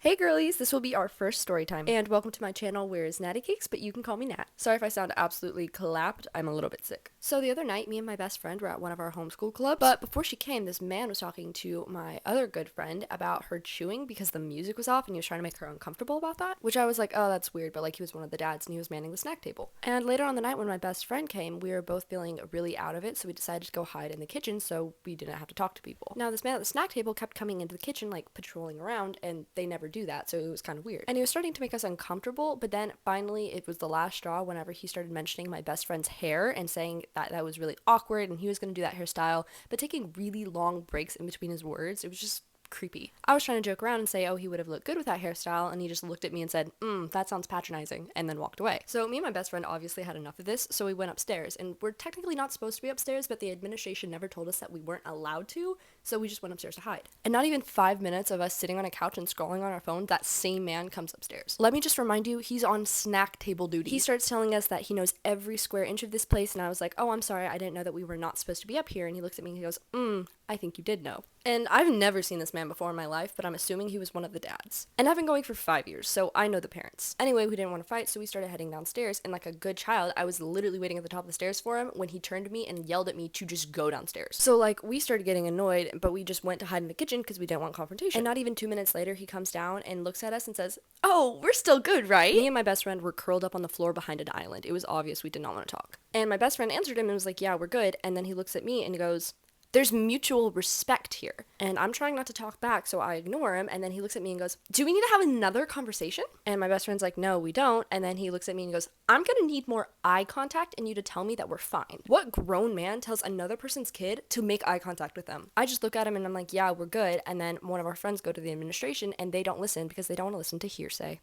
Hey girlies, this will be our first story time, and welcome to my channel where is Natty Cakes, but you can call me Nat. Sorry if I sound absolutely clapped, I'm a little bit sick. So the other night, me and my best friend were at one of our homeschool clubs, but before she came, this man was talking to my other good friend about her chewing because the music was off and he was trying to make her uncomfortable about that, which I was like, oh, that's weird, but like he was one of the dads and he was manning the snack table. And later on the night when my best friend came, we were both feeling really out of it, so we decided to go hide in the kitchen so we didn't have to talk to people. Now this man at the snack table kept coming into the kitchen like patrolling around, and they never do that, so it was kind of weird. And he was starting to make us uncomfortable, but then finally it was the last straw whenever he started mentioning my best friend's hair and saying that that was really awkward and he was going to do that hairstyle, but taking really long breaks in between his words. It was just creepy. I was trying to joke around and say, oh, he would have looked good with that hairstyle, and he just looked at me and said, that sounds patronizing, and then walked away. So me and my best friend obviously had enough of this, so we went upstairs, and we're technically not supposed to be upstairs, but the administration never told us that we weren't allowed to, so we just went upstairs to hide. And not even 5 minutes of us sitting on a couch and scrolling on our phone, that same man comes upstairs. Let me just remind you, he's on snack table duty. He starts telling us that he knows every square inch of this place, and I was like, oh, I'm sorry, I didn't know that we were not supposed to be up here, and he looks at me and he goes, I think you did know. And I've never seen this man before in my life, but I'm assuming he was one of the dads. And I've been going for 5 years, so I know the parents. Anyway, we didn't want to fight, so we started heading downstairs, and like a good child, I was literally waiting at the top of the stairs for him when he turned to me and yelled at me to just go downstairs. So like, we started getting annoyed, but we just went to hide in the kitchen because we didn't want confrontation. And not even 2 minutes later, he comes down and looks at us and says, oh, we're still good, right? Me and my best friend were curled up on the floor behind an island. It was obvious we did not want to talk. And my best friend answered him and was like, yeah, we're good. And then he looks at me and he goes, there's mutual respect here. And I'm trying not to talk back, so I ignore him. And then he looks at me and goes, do we need to have another conversation? And my best friend's like, no, we don't. And then he looks at me and goes, I'm gonna need more eye contact and you to tell me that we're fine. What grown man tells another person's kid to make eye contact with them? I just look at him and I'm like, yeah, we're good. And then one of our friends go to the administration and they don't listen because they don't want to listen to hearsay.